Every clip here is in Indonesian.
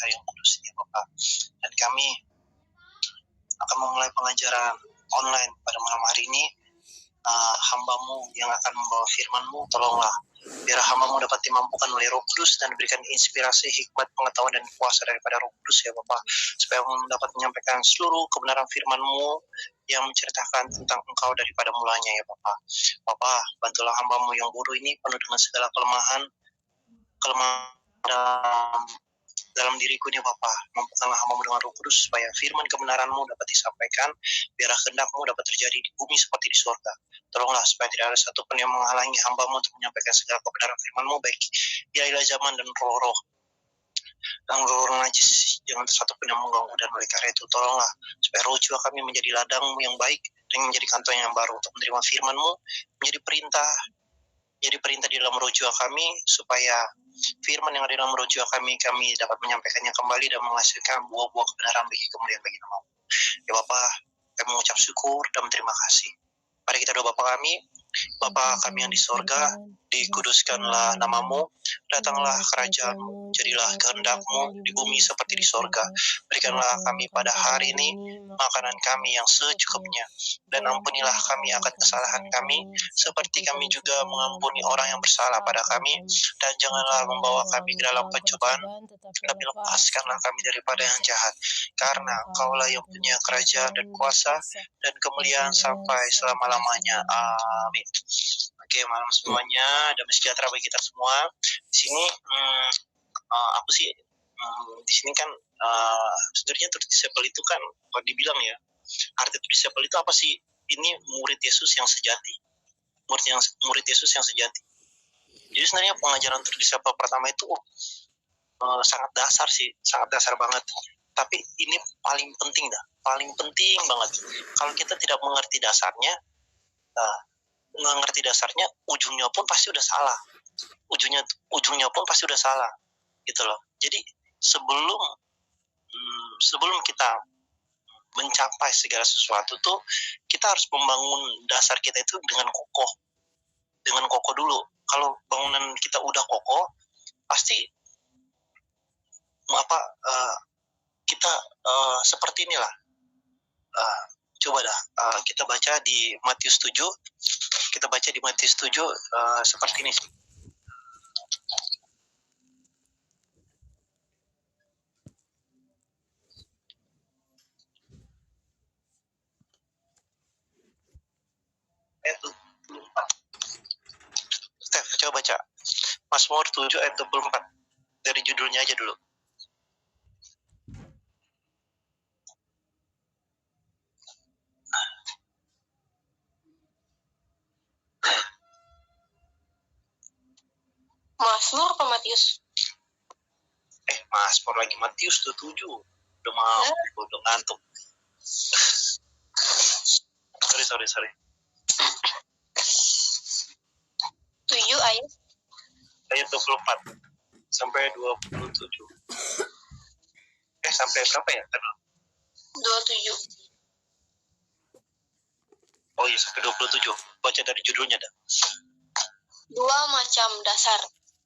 hari yang kudus ini Bapak. Dan kami akan memulai pengajaran online pada malam hari ini. Hamba-Mu yang akan membawa firman-Mu, tolonglah biar hamba-Mu dapat dimampukan oleh Roh Kudus dan berikan inspirasi, hikmat, pengetahuan dan kuasa daripada Roh Kudus ya Bapak, supaya dapat menyampaikan seluruh kebenaran firman-Mu yang menceritakan tentang Engkau daripada mulanya ya Bapak. Bapak, bantulah hamba-Mu yang bodoh ini penuh dengan segala kelemahan dalam diriku nih Bapak. Mampukanlah hamba-Mu dengan Roh Kudus supaya firman kebenaran-Mu dapat disampaikan, biar kehendak-Mu dapat terjadi di bumi seperti di surga. Tolonglah supaya tidak ada satupun yang menghalangi hamba-Mu untuk menyampaikan segala kebenaran firman-Mu, baik ialah zaman dan roh-roh najis, jangan satupun yang mengganggu. Dan oleh karena itu tolonglah supaya roh jiwa kami menjadi ladang-Mu yang baik dan menjadi kantong yang baru untuk menerima firman-Mu, menjadi perintah di dalam roh jiwa kami, supaya firman yang ada dalam roh jiwa kami dapat menyampaikannya kembali dan menghasilkan buah-buah kebenaran bagi kemuliaan bagi nama-Mu. Ya Bapak, kami mengucap syukur dan terima kasih. Mari kita doa Bapa kami. Bapa kami yang di sorga, dikuduskanlah nama-Mu, datanglah kerajaan-Mu, jadilah kehendak-Mu di bumi seperti di sorga. Berikanlah kami pada hari ini makanan kami yang secukupnya, dan ampunilah kami akan kesalahan kami, seperti kami juga mengampuni orang yang bersalah pada kami, dan janganlah membawa kami ke dalam pencobaan, tapi lepaskanlah kami daripada yang jahat, karena Engkau-lah yang punya kerajaan dan kuasa dan kemuliaan sampai selama-lamanya. Amin. Oke, malam semuanya, damai sejahtera bagi kita semua. Di sini di sini kan sebenarnya True Disciple itu kan, kalau dibilang ya, arti True Disciple itu apa sih? Ini murid Yesus yang sejati, murid Yesus yang sejati. Jadi sebenarnya pengajaran True Disciple pertama itu sangat dasar sih, sangat dasar banget. Tapi ini paling penting banget. Kalau kita tidak mengerti dasarnya, ujungnya pun pasti udah salah. Ujungnya pun pasti udah salah, gitu loh. Jadi sebelum kita mencapai segala sesuatu tuh, kita harus membangun dasar kita itu dengan kokoh dulu. Kalau bangunan kita udah kokoh, pasti kita seperti inilah. Coba dah kita baca di Matius 7. Kita baca di Matius 7 seperti ini. Ayat 24. Steph, coba baca Mazmur 7 ayat 24. Dari judulnya aja dulu. Mazmur apa Matius? Mazmur lagi, Matius 7. Udah mau, udah ngantuk. Sorry. 7 ayat 24 sampai 27. Sampai berapa ya? 27. Oh iya, sampai 27. Baca dari judulnya dah. 2 macam dasar.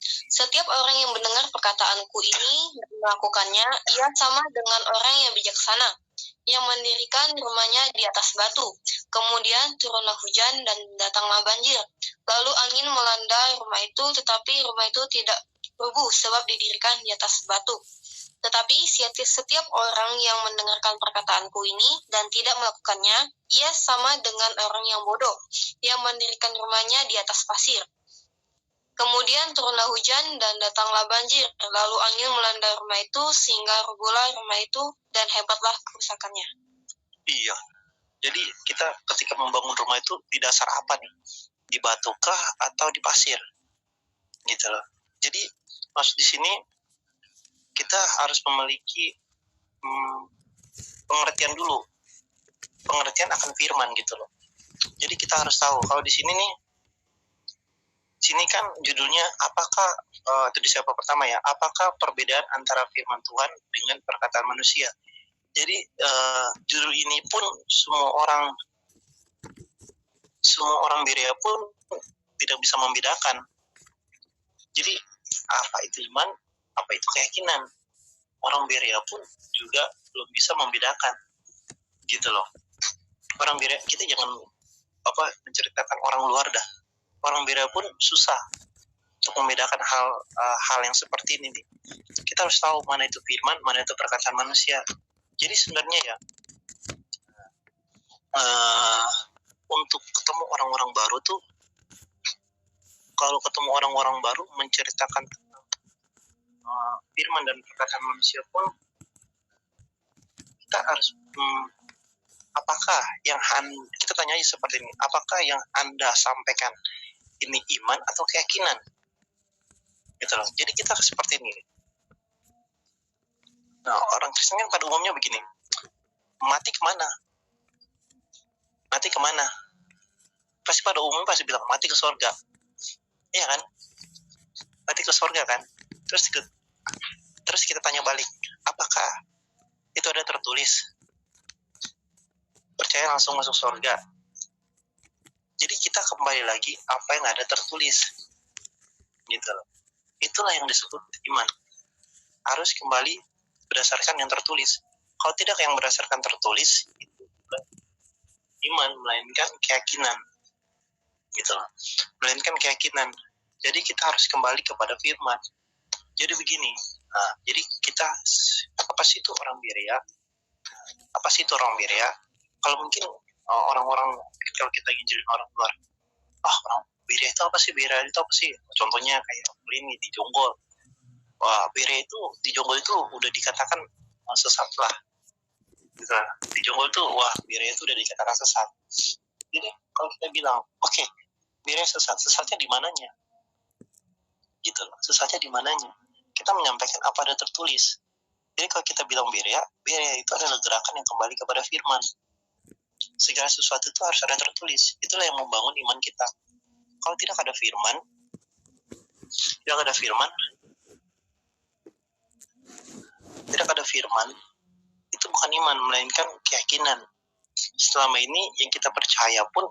Setiap orang yang mendengar perkataanku ini dan melakukannya, ia sama dengan orang yang bijaksana, yang mendirikan rumahnya di atas batu. Kemudian turunlah hujan dan datanglah banjir. Lalu angin melanda rumah itu, tetapi rumah itu tidak rubuh sebab didirikan di atas batu. Tetapi setiap orang yang mendengarkan perkataanku ini dan tidak melakukannya, ia sama dengan orang yang bodoh, yang mendirikan rumahnya di atas pasir. Kemudian turunlah hujan dan datanglah banjir, lalu angin melanda rumah itu sehingga rubuhlah rumah itu dan hebatlah kerusakannya. Iya, jadi kita ketika membangun rumah itu di dasar apa nih? Di batu kah atau di pasir? Gitu loh. Jadi maksud di sini kita harus memiliki pengertian dulu, pengertian akan firman gitu loh. Jadi kita harus tahu kalau di sini kan judulnya apakah itu siapa pertama ya? Apakah perbedaan antara firman Tuhan dengan perkataan manusia? Jadi judul ini pun semua orang Berea pun tidak bisa membedakan. Jadi apa itu iman, apa itu keyakinan? orang Berea pun juga belum bisa membedakan gitu loh. Orang Berea, kita jangan menceritakan orang luar dah. Orang Berea pun susah untuk membedakan hal yang seperti ini nih. Kita harus tahu mana itu firman, mana itu perkataan manusia. Jadi sebenarnya ya untuk ketemu orang-orang baru tuh, kalau ketemu orang-orang baru menceritakan firman dan perkataan manusia pun, kita harus apakah yang kita tanya aja seperti ini, apakah yang Anda sampaikan ini iman atau keyakinan gitu loh. Jadi kita seperti ini. Nah, orang Kristen kan pada umumnya begini, mati kemana? Mati kemana? Pasti pada umumnya pasti bilang mati ke surga, iya kan? Mati ke surga kan? Terus kita tanya balik, apakah itu ada tertulis? Percaya langsung masuk surga. Jadi kita kembali lagi apa yang ada tertulis, gitu loh. Itulah yang disebut iman. Harus kembali berdasarkan yang tertulis. Kalau tidak yang berdasarkan tertulis, itu bukan iman, melainkan keyakinan, gitu loh. Melainkan keyakinan. Jadi kita harus kembali kepada firman. Jadi begini, jadi kita, apa sih itu orang Berea? Apa sih itu orang Berea? Kalau mungkin orang-orang, kalau kita ingin orang luar, orang Berea itu apa sih? Berea itu apa sih? Contohnya kayak ini di Jonggol. Wah, Berea itu di Jonggol itu udah dikatakan sesat lah. Gitu. Di Jonggol tuh, wah, Berea itu udah dikatakan sesat. Jadi kalau kita bilang, oke, Berea sesat, sesatnya di mananya? Gitu loh, sesatnya di mananya? Kita menyampaikan apa ada tertulis. Jadi kalau kita bilang Berea itu adalah gerakan yang kembali kepada firman. Segala sesuatu itu harus ada tertulis. Itulah yang membangun iman kita. Kalau tidak ada firman, itu bukan iman, melainkan keyakinan. Selama ini yang kita percaya pun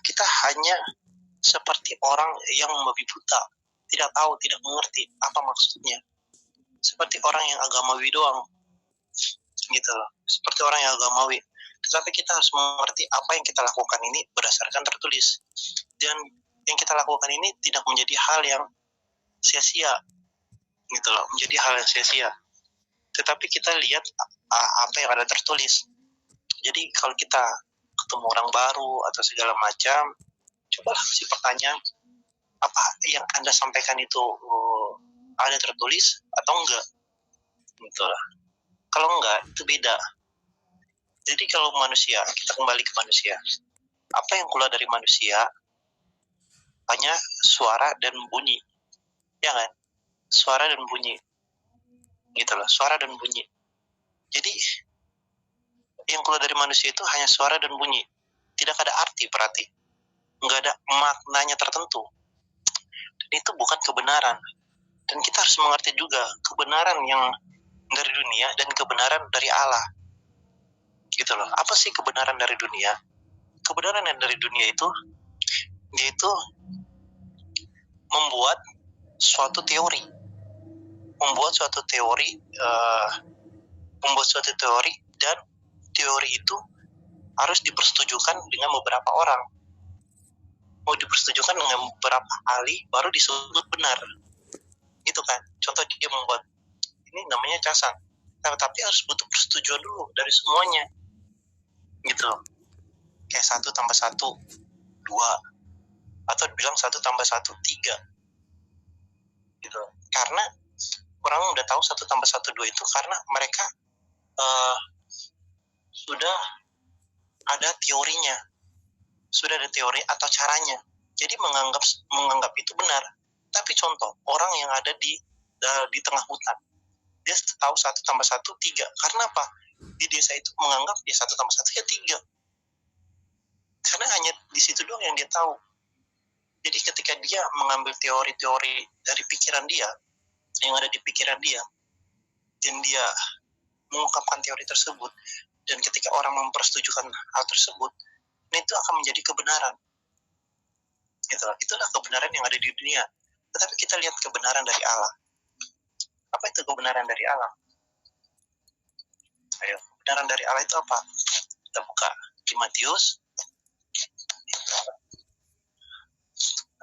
kita hanya seperti orang yang membabi buta, tidak tahu, tidak mengerti apa maksudnya. Seperti orang yang agamawi doang, gitu loh. Seperti orang yang agamawi. Tetapi kita harus mengerti apa yang kita lakukan ini berdasarkan tertulis. Dan yang kita lakukan ini tidak menjadi hal yang sia-sia, gitu loh, menjadi hal yang sia-sia. Tetapi kita lihat apa yang ada tertulis. Jadi kalau kita ketemu orang baru atau segala macam, cobalah kasih pertanyaan, apa yang Anda sampaikan itu ada tertulis atau enggak, gitu lah. Kalau enggak, itu beda. Jadi kalau manusia, kita kembali ke manusia, apa yang keluar dari manusia hanya suara dan bunyi, ya kan? Suara dan bunyi, gitu loh, suara dan bunyi. Jadi yang keluar dari manusia itu hanya suara dan bunyi, tidak ada arti, berarti nggak ada maknanya tertentu. Dan itu bukan kebenaran. Dan kita harus mengerti juga kebenaran yang dari dunia dan kebenaran dari Allah, gitu loh. Apa sih kebenaran dari dunia? Kebenaran yang dari dunia itu, yaitu membuat suatu teori, dan teori itu harus dipersetujukan dengan beberapa orang. Mau dipersetujukan dengan beberapa ahli baru disebut benar, gitu kan? Contoh dia membuat ini namanya casang, tapi harus butuh persetujuan dulu dari semuanya, gitu. Kayak 1 tambah 1 2, atau bilang 1 tambah 1 3, gitu. Karena orang udah tahu 1 tambah 1 2 itu karena mereka sudah ada teorinya, sudah ada teori atau caranya. Jadi menganggap itu benar. Tapi contoh orang yang ada di tengah hutan, dia tahu 1 tambah 1 3. Karena apa? Di desa itu menganggap 1 tambah 1 ya 3. Karena hanya di situ doang yang dia tahu. Jadi ketika dia mengambil teori-teori dari pikiran dia, yang ada di pikiran dia, dan dia mengungkapkan teori tersebut, dan ketika orang mempersetujukan hal tersebut, itu akan menjadi kebenaran. Gitu. Itulah kebenaran yang ada di dunia. Tetapi kita lihat kebenaran dari Allah. Apa itu kebenaran dari Allah? Ayo, kebenaran dari Allah itu apa? Kita buka di Matius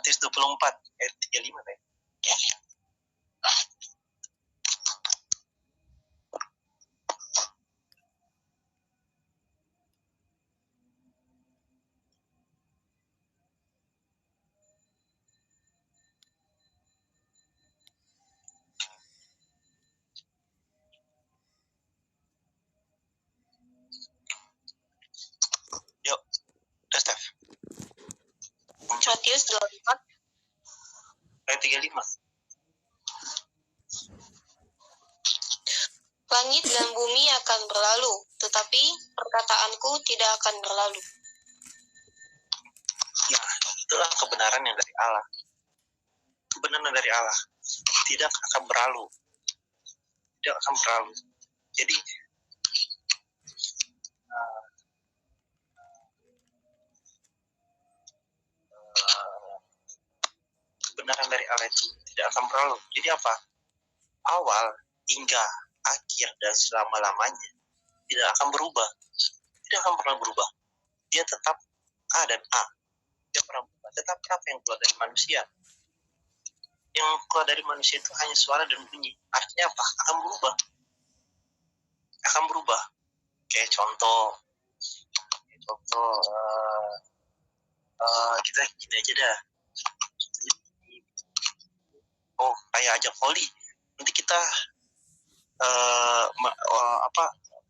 24 ayat 35 ya. Yuk, udah Steph. Matius 24 ayat 35. Langit dan bumi akan berlalu, tetapi perkataanku tidak akan berlalu. Ya, itulah kebenaran yang dari Allah. Kebenaran dari Allah tidak akan berlalu. Tidak akan berlalu. Jadi kebenaran dari Allah itu tidak akan berlalu. Jadi apa? Awal hingga akhir dan selama-lamanya tidak akan berubah. Tidak akan pernah berubah. Dia tetap A dan A. Dia pernah berubah. Tetapi apa yang keluar dari manusia? Yang keluar dari manusia itu hanya suara dan bunyi. Artinya apa? Akan berubah. Akan berubah. Kayak contoh kita gini aja dah. Oh, kayak ajak voli. Nanti kita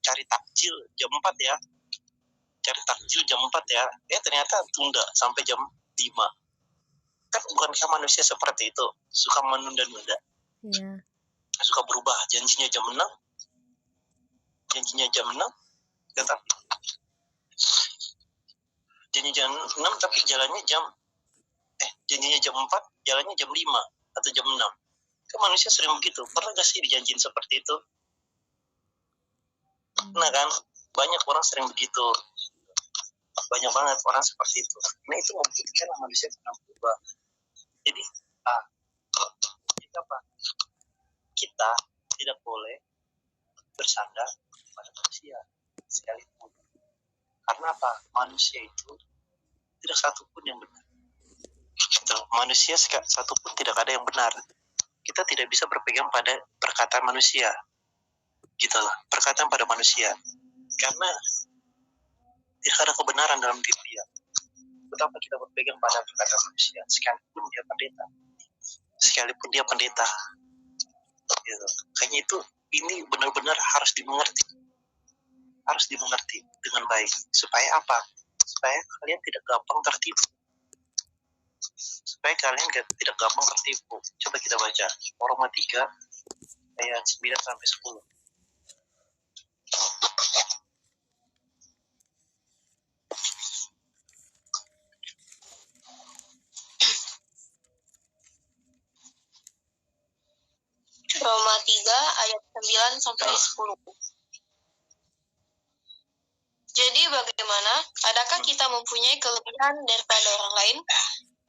cari takjil jam 4 ya. Cari takjil jam 4 ya. Ternyata tunda sampai jam 5. Kan bukankah manusia seperti itu? Suka menunda-nunda. Iya. Suka berubah. Janjinya jam 6. Tetapi janjinya jam 6 tapi jalannya janjinya jam 4, jalannya jam 5 atau jam 6. Kan manusia sering begitu. Pernah gak sih dijanjiin seperti itu? Nah kan, banyak orang sering begitu. Banyak banget orang seperti itu. Nah itu membuktikan manusia pernah berubah. Jadi, kita tidak boleh bersandar pada manusia sekalipun. Karena apa? Manusia itu tidak satupun yang benar. Manusia satupun tidak ada yang benar. Kita tidak bisa berpegang pada perkataan manusia. Gitu lah, perkataan pada manusia. Karena tidak ada kebenaran dalam diri dia. Betapa kita berpegang pada perkataan manusia, sekalipun dia pendeta. Gitu. Kayaknya itu ini benar-benar harus dimengerti dengan baik. Supaya apa? Supaya kalian tidak gampang tertipu. Coba kita baca Roma 3 ayat 9 sampai 10. Roma 3 ayat 9 sampai 10. Jadi bagaimana? Adakah kita mempunyai kelebihan daripada orang lain?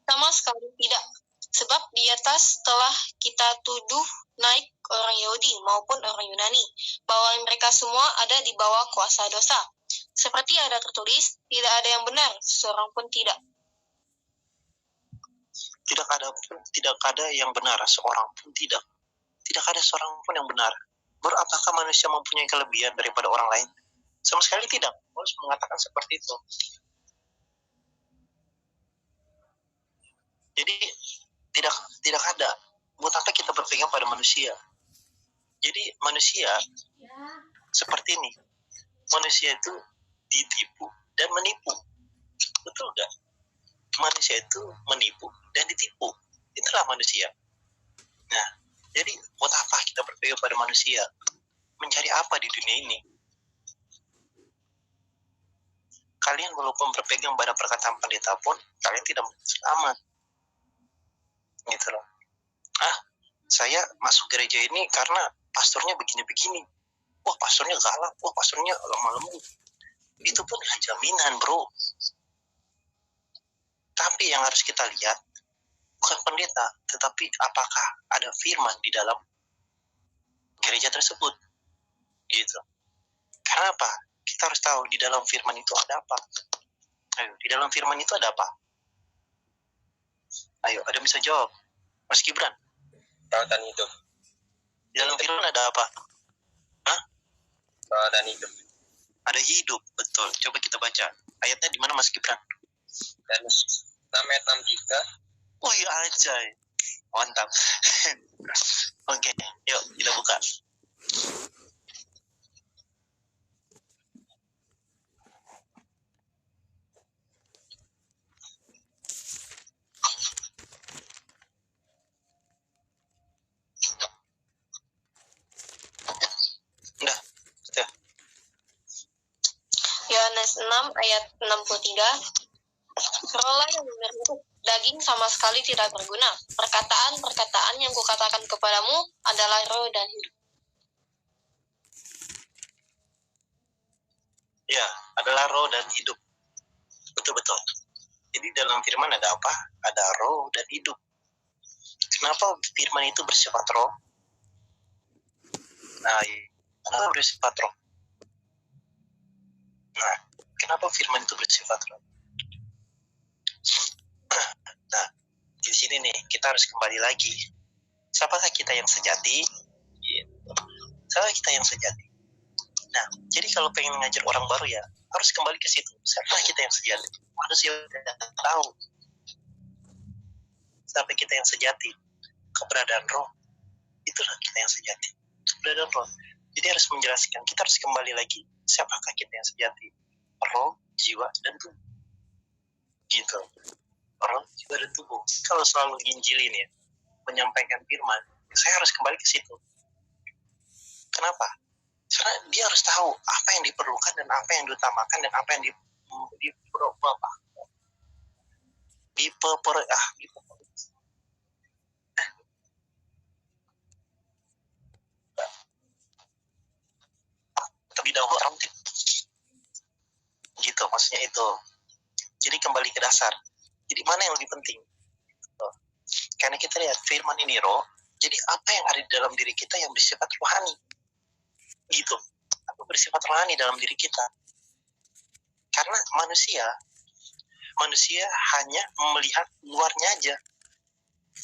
Sama sekali tidak. Sebab di atas telah kita tuduh naik orang Yahudi maupun orang Yunani, bahwa mereka semua ada di bawah kuasa dosa. Seperti ada tertulis, tidak ada yang benar, seorang pun tidak. Tidak ada yang benar, seorang pun tidak. Tidak ada seorang pun yang benar. Apakah manusia mempunyai kelebihan daripada orang lain? Sama sekali tidak. Paulus mengatakan seperti itu. Jadi tidak ada. Buat apa kita berpegang pada manusia? Jadi manusia seperti ini. Manusia itu ditipu dan menipu. Betul gak? Manusia itu menipu dan ditipu. Itulah manusia. Nah, jadi buat apa kita berpegang pada manusia? Mencari apa di dunia ini? Kalian walaupun berpegang pada perkataan pendeta pun, kalian tidak selamat. Gitu loh. Saya masuk gereja ini karena pastornya begini-begini. Wah, pastornya galak. Wah, pastornya lemah lembut. Itu pun jaminan, bro. Tapi yang harus kita lihat bukan pendeta, tetapi apakah ada firman di dalam gereja tersebut. Gitu. Karena apa? Kita harus tahu di dalam firman itu ada apa. Ayo, di dalam firman itu ada apa? Ayo, ada yang bisa jawab? Mas Gibran. Roh dan hidup. Di dalam firman ada apa? Hah? Roh dan hidup. Ada hidup, betul. Coba kita baca. Ayatnya di mana Mas Gibran? Yohanes 6 ayat 63. Wih, anjay. Mantap. Oke, yuk kita buka. Udah, sudah. Yohanes 6 ayat 63. Rohlah yang memberi hidup, daging sama sekali tidak berguna. Perkataan-perkataan yang kukatakan kepadamu adalah roh dan hidup. Ya, adalah roh dan hidup. Betul-betul. Jadi dalam firman ada apa? Ada roh dan hidup. Kenapa firman itu bersifat roh? Nah, kenapa bersifat roh? Nah, kenapa firman itu bersifat roh? Nah, di sini nih kita harus kembali lagi. Siapakah kita yang sejati? Siapa kita yang sejati? Nah, jadi kalau pengen ngajar orang baru ya harus kembali ke situ. Siapa kita yang sejati? Harus yang tahu. Siapa kita yang sejati? Keberadaan roh. Itulah kita yang sejati. Keberadaan roh. Jadi harus menjelaskan. Kita harus kembali lagi. Siapakah kita yang sejati? Roh, jiwa, dan tubuh. Gitu. Roh, jiwa, dan tubuh. Kalau selalu nginjilin ya, menyampaikan firman, saya harus kembali ke situ. Kenapa? Karena dia harus tahu apa yang diperlukan dan apa yang diutamakan dan apa yang terlebih dahulu gitu, maksudnya itu. Jadi kembali ke dasar. Jadi mana yang lebih penting? Karena kita lihat firman ini roh, jadi apa yang ada di dalam diri kita yang bersifat rohani, gitu. Apa bersifat rohani dalam diri kita? Karena manusia hanya melihat luarnya aja,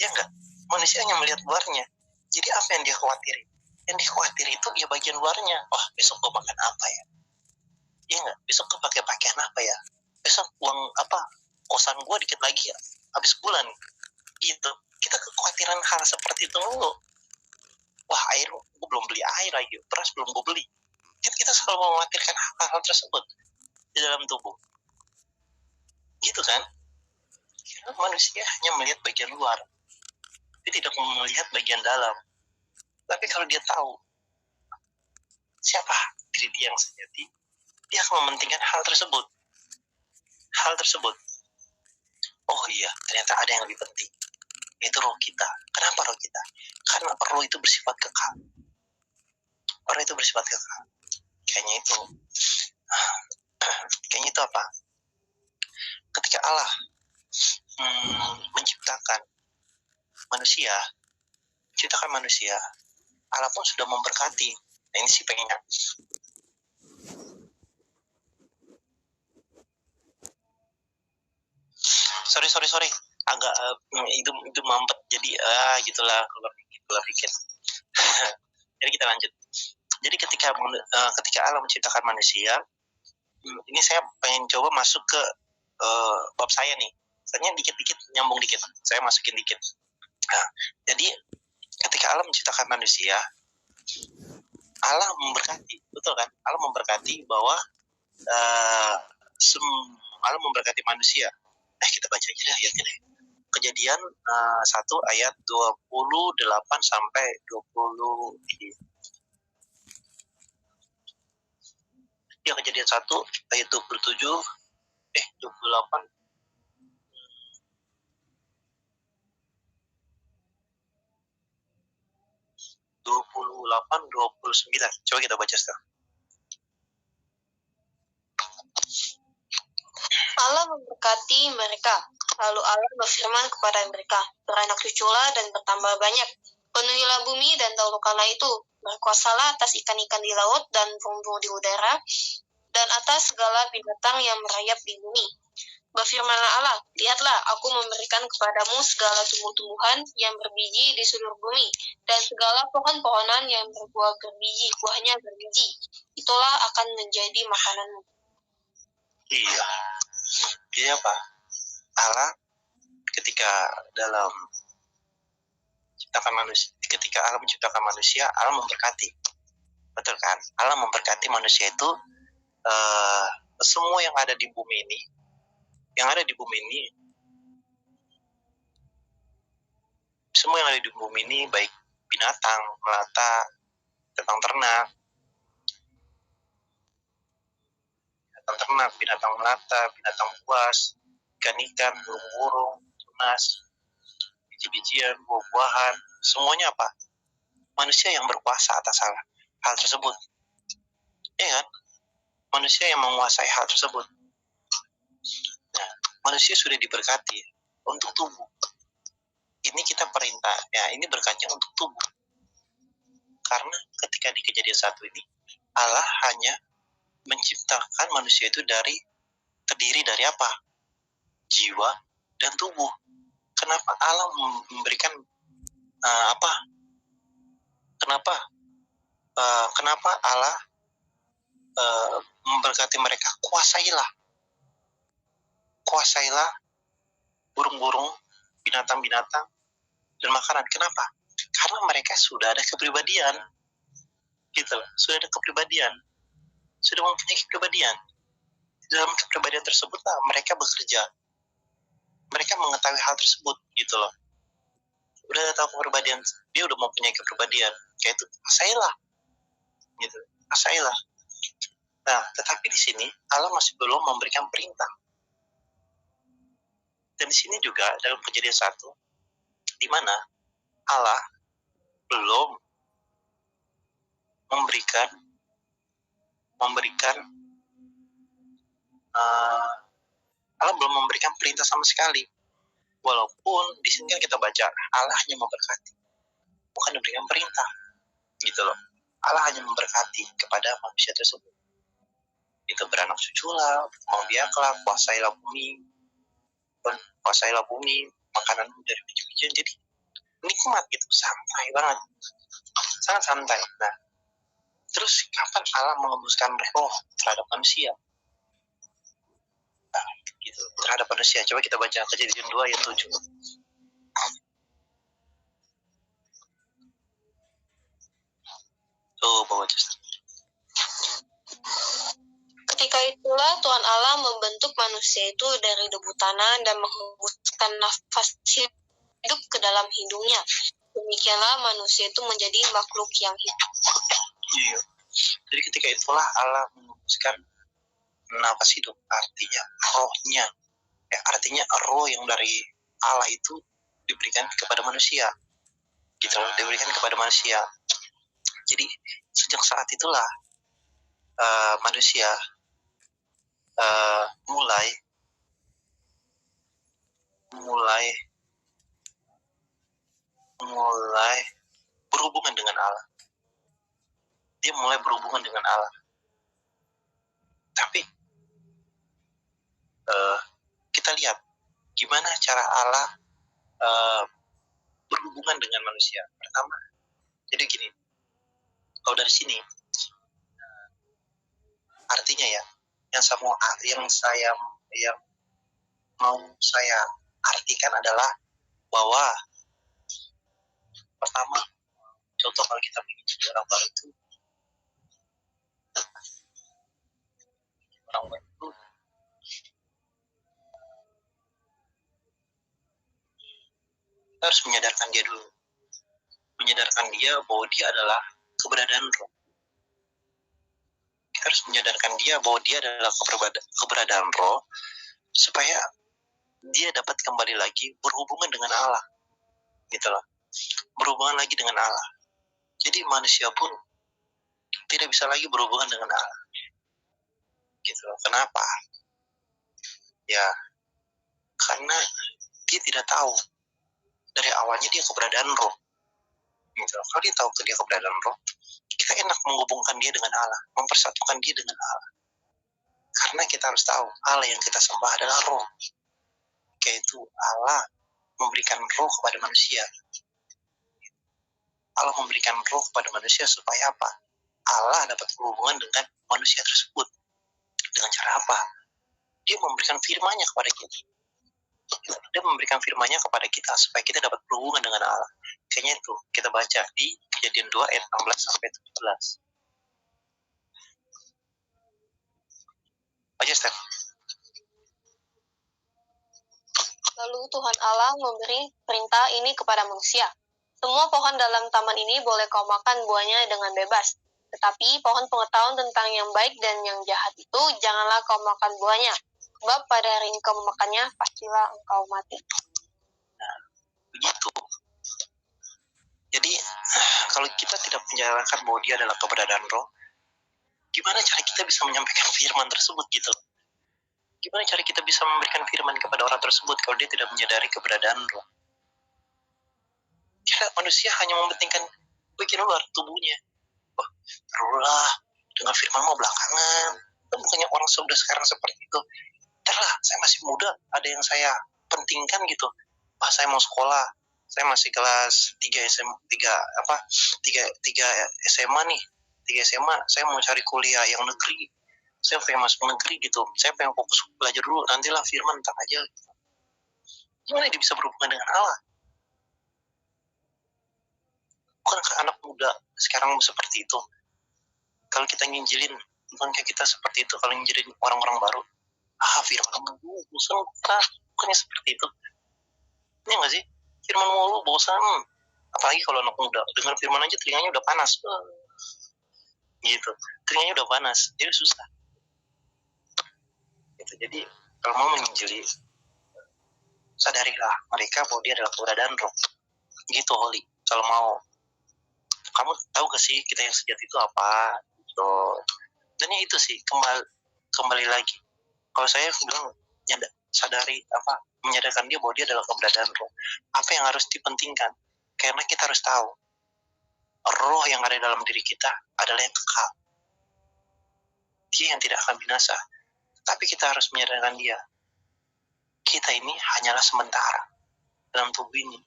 ya enggak? Manusia hanya melihat luarnya. Jadi apa yang dia khawatirin? Yang dikhawatiri itu ya bagian luarnya. Wah, besok gue makan apa ya? Ya enggak? Besok gue pakai pakaian apa ya? Besok uang apa? Kosan gue dikit lagi ya, habis bulan. Gitu. Kita kekhawatiran hal seperti itu dulu. Wah, air, gue belum beli air lagi, beras belum gue beli. Kita selalu mengkhawatirkan hal-hal tersebut di dalam tubuh. Gitu kan? Karena manusia hanya melihat bagian luar, tapi tidak melihat bagian dalam. Tapi kalau dia tahu siapa diri dia yang sejati, dia akan mementingkan hal tersebut. Oh iya, ternyata ada yang lebih penting, yaitu roh kita. Kenapa roh kita? Karena roh itu bersifat kekal. Roh itu bersifat kekal. Kayaknya itu apa? Ketika Allah menciptakan manusia, Allah pun sudah memberkati. Nah, ini sih pengennya. Sorry. Agak itu mampet. Jadi gitulah keluar dikit. Jadi kita lanjut. Jadi ketika Allah menciptakan manusia, ini saya pengen coba masuk ke bab saya nih. Soalnya dikit-dikit nyambung dikit. Saya masukin dikit. Nah, jadi ketika Allah menciptakan manusia, Allah memberkati, betul kan? Allah memberkati bahwa Allah memberkati manusia. Kita baca aja deh ayatnya deh. Kejadian 1 ayat 28 sampai 20. Ya, Kejadian 1 ayat 27 28 29. Coba kita baca sekarang. Allah memberkati mereka, Lalu Allah berfirman kepada mereka, beranak cuculah dan bertambah banyak. Penuhilah bumi dan taklukkanlah itu. Berkuasalah atas ikan-ikan di laut dan burung-burung di udara, dan atas segala binatang yang merayap di bumi. Berfirmanlah Allah, lihatlah, aku memberikan kepadamu segala tumbuh-tumbuhan yang berbiji di seluruh bumi, dan segala pohon-pohonan yang berbuah berbiji, buahnya berbiji. Itulah akan menjadi makananmu. Iya. Jadi apa? Allah ketika dalam ketika Allah menciptakan manusia, Allah memberkati. Betul kan? Allah memberkati manusia itu semua yang ada di bumi ini, semua yang ada di bumi ini, baik binatang, melata, ternak, binatang melata, binatang buas, ikan-ikan, burung-burung, tunas, biji-bijian, buah-buahan, semuanya apa? Manusia yang berkuasa atas hal tersebut. Ya kan? Manusia yang menguasai hal tersebut. Nah, manusia sudah diberkati untuk tubuh. Ini kita perintah, ya ini berkatnya untuk tubuh. Karena ketika di kejadian 1 ini, Allah hanya menciptakan manusia itu terdiri dari apa? Jiwa dan tubuh. Kenapa Allah memberikan kenapa Allah memberkati mereka? Kuasailah burung-burung, binatang-binatang, dan makanan. Kenapa? Karena mereka sudah ada kepribadian, gitu loh. Sudah mempunyai kepribadian. Dalam kepribadian tersebut lah mereka bekerja. Mereka mengetahui hal tersebut, gitu loh. Udah tahu kepribadian, dia udah mempunyai kepribadian. Kayak itu, kuasailah, gitu. Kuasailah. Nah, tetapi di sini Allah masih belum memberikan perintah. Dan di sini juga dalam kejadian 1, di mana Allah belum memberikan Allah belum memberikan perintah sama sekali. Walaupun di sini kan kita baca Allah hanya memberkati, bukan memberikan perintah, gitu loh. Allah hanya memberkati kepada manusia tersebut. Itu beranak cuculah, kembang biaklah, kuasailah bumi, makanan dari biji-bijian. Jadi nikmat gitu, santai banget, sangat santai. Nah, terus kapan Allah mengembuskan roh terhadap manusia? Nah, gitu, terhadap manusia. Coba kita baca Kejadian 2 ayat 7. Tuh, bawa Ketika itulah Tuhan Allah membentuk manusia itu dari debu tanah dan menghembuskan nafas hidup ke dalam hidungnya. Demikianlah manusia itu menjadi makhluk yang hidup. Iya. Jadi ketika itulah Allah menghembuskan nafas hidup, artinya rohnya. Ya, artinya roh yang dari Allah itu diberikan kepada manusia. Gitu, diberikan kepada manusia. Jadi sejak saat itulah manusia mulai berhubungan dengan Allah. Dia mulai berhubungan dengan Allah. Tapi kita lihat gimana cara Allah berhubungan dengan manusia. Pertama, jadi gini, kalau dari sini artinya ya, yang mau saya artikan adalah bahwa pertama, contoh kalau kita bikin orang baru itu kita harus menyadarkan dia dulu, menyadarkan dia bahwa dia adalah keberadaan roh. Kita harus menyadarkan dia bahwa dia adalah keberadaan roh, supaya dia dapat kembali lagi berhubungan dengan Allah, gitu loh, berhubungan lagi dengan Allah. Jadi manusia pun tidak bisa lagi berhubungan dengan Allah, gitu loh. Kenapa? Ya, karena dia tidak tahu dari awalnya dia keberadaan roh. Gitu. Kalau dia tahu dia keberadaan roh, kita enak menghubungkan dia dengan Allah, mempersatukan dia dengan Allah. Karena kita harus tahu Allah yang kita sembah adalah roh, yaitu Allah memberikan roh kepada manusia. Allah memberikan roh kepada manusia supaya apa? Allah dapat berhubungan dengan manusia tersebut. Dengan cara apa? Dia memberikan firman-Nya kepada kita. Dia memberikan firman-Nya kepada kita supaya kita dapat berhubungan dengan Allah. Kayaknya itu kita baca di Kejadian 2 ayat 16 sampai 17. Baca, Steph. Lalu Tuhan Allah memberi perintah ini kepada manusia. Semua pohon dalam taman ini boleh kau makan buahnya dengan bebas. Tetapi pohon pengetahuan tentang yang baik dan yang jahat itu janganlah kau makan buahnya. Sebab pada hari engkau memakannya, pastilah engkau mati. Nah, begitu. Jadi, kalau kita tidak menjalankan bahwa dia adalah keberadaan roh, gimana cara kita bisa menyampaikan firman tersebut gitu? Gimana cara kita bisa memberikan firman kepada orang tersebut kalau dia tidak menyadari keberadaan roh? Karena manusia hanya mementingkan bagian luar tubuhnya. Oh, taruhlah dengan firman-Mu belakangan. Dan bukannya orang sudah sekarang seperti itu. Ntarlah, saya masih muda, ada yang saya pentingkan gitu. Saya mau sekolah, saya masih kelas 3 SMA nih. 3 SMA, saya mau cari kuliah yang negeri. Saya pengen masuk negeri gitu. Saya pengen fokus belajar dulu, nantilah firman ntar aja. Gimana dia bisa berhubungan dengan Allah? Bukankah anak muda sekarang seperti itu? Kalau kita nginjilin, bukankah kita seperti itu kalau nginjilin orang-orang baru? Firman mulu, bosan kita. Bukannya seperti itu. Ini nggak sih? Firman mulu, bosan. Apalagi kalau anak muda. Dengar firman aja telinganya udah panas. Gitu. Telinganya udah panas. Jadi susah. Gitu. Jadi, kalau mau menginjili, sadarilah mereka bahwa dia adalah keberadaan roh. Gitu, Holly. Kalau mau, kamu tahu gak sih kita yang sejati itu apa? Gitu. Dan ya itu sih, kembali lagi. Kalau saya bilang menyadarkan dia bahwa dia adalah keberadaan roh. Apa yang harus dipentingkan? Karena kita harus tahu roh yang ada dalam diri kita adalah yang kekal. Dia yang tidak akan binasa. Tapi kita harus menyadarkan dia. Kita ini hanyalah sementara dalam tubuh ini.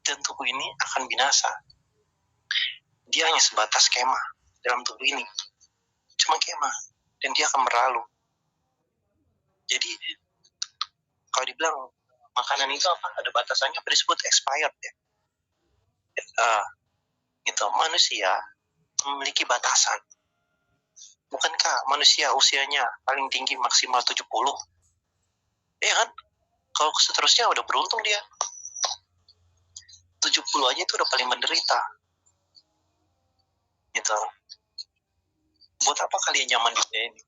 Dan tubuh ini akan binasa. Dia hanya sebatas kemah dalam tubuh ini. Cuma kemah. Dan dia akan berlalu. Jadi, kalau dibilang makanan itu apa? Ada batasannya, apa disebut expired ya? Gitu. Manusia memiliki batasan. Bukankah manusia usianya paling tinggi maksimal 70? Ya kan? Kalau seterusnya udah beruntung dia. 70 aja itu udah paling menderita. Gitu. Buat apa kalian nyaman di dunia ini?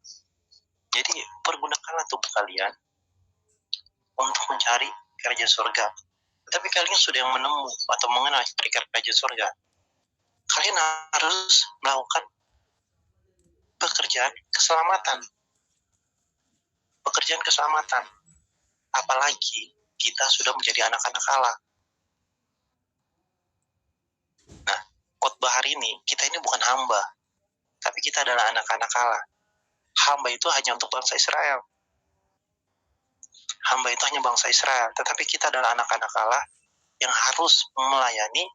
Jadi, pergunakanlah tubuh kalian untuk mencari kerajaan surga. Tetapi kalian sudah yang menemu atau mengenal cari kerajaan surga. Kalian harus melakukan pekerjaan keselamatan. Pekerjaan keselamatan. Apalagi kita sudah menjadi anak-anak Allah. Nah, khotbah hari ini, kita ini bukan hamba. Tapi kita adalah anak-anak Allah. Hamba itu hanya untuk bangsa Israel. Hamba itu hanya bangsa Israel. Tetapi kita adalah anak-anak Allah yang harus melayani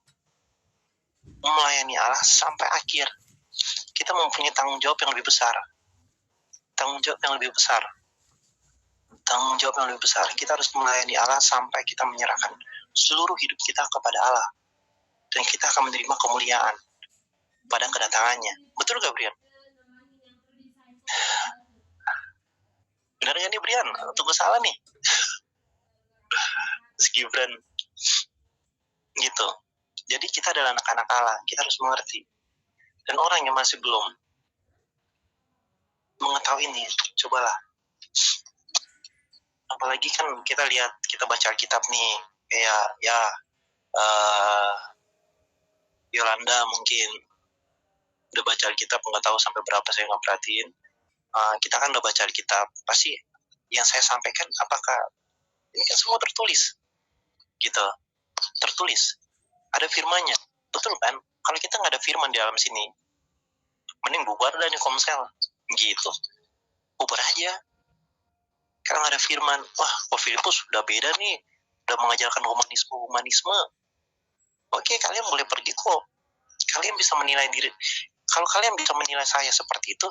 Allah sampai akhir. Kita mempunyai tanggung jawab yang lebih besar. Tanggung jawab yang lebih besar. Kita harus melayani Allah sampai kita menyerahkan seluruh hidup kita kepada Allah. Dan kita akan menerima kemuliaan pada kedatangannya. Betul gak, Brian? Benar gak nih, Brian? Atau gue salah nih? Gibran. Gitu. Jadi kita adalah anak-anak Allah. Kita harus mengerti. Dan orang yang masih belum mengetahui ini, cobalah. Apalagi kan kita lihat, kita baca Alkitab nih, kayak Yolanda mungkin udah baca Alkitab, nggak tahu sampai berapa, saya nggak perhatiin. Kita kan udah baca Alkitab, pasti yang saya sampaikan apakah Ini kan semua tertulis, gitu. Tertulis, ada firmannya, betul kan? Kalau kita nggak ada firman di dalam sini, mending bubar dah nih Komsel, gitu. Bubar aja. Karena nggak ada firman, wah, kok Filipus udah beda nih, udah mengajarkan humanisme. Oke, kalian boleh pergi kok. Kalian bisa menilai diri. Kalau kalian bisa menilai saya seperti itu,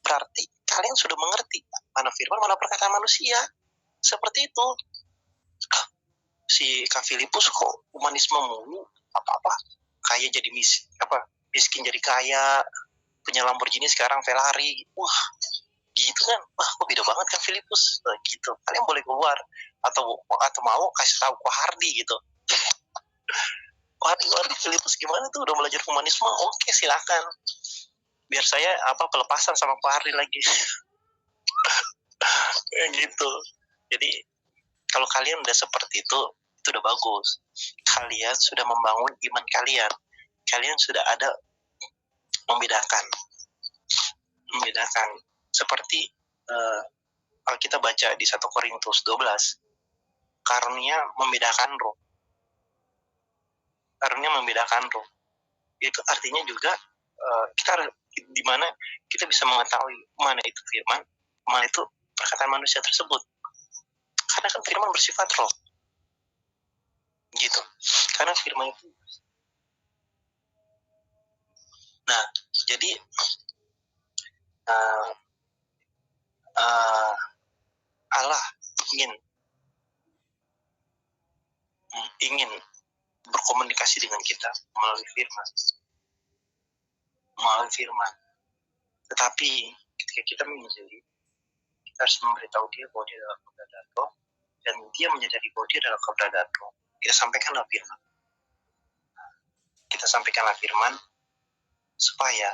berarti kalian sudah mengerti mana firman, mana perkataan manusia. Seperti itu. Si Kak Filipus kok humanisme mulu, apa-apa. Kaya jadi miskin jadi kaya, punya Lamborghini sekarang Ferrari. Wah, gitu kan. Wah, kok beda banget Kak Filipus. Nah, gitu. Kalian boleh keluar atau mau kasih tahu Ko Hardi gitu. Hardi Filipus gimana tuh udah belajar humanisme? Oke, silakan. Biar saya pelepasan sama Ko Hardi lagi. Gitu. Jadi kalau kalian udah seperti itu udah bagus. Kalian sudah membangun iman kalian. Kalian sudah ada membedakan. Seperti kalau kita baca di 1 Korintus 12, karunia membedakan roh. Itu artinya juga kita di mana kita bisa mengetahui mana itu firman, mana itu perkataan manusia tersebut. Karena kan firman bersifat roh. Gitu. Karena firman itu. Nah, jadi Allah ingin berkomunikasi dengan kita melalui firman. Tetapi ketika kita menyadari, kita harus memberitahu dia bahwa dia adalah keberadaan roh, dan dia menyadari bahwa dia adalah keberadaan roh. Kita sampaikanlah firman supaya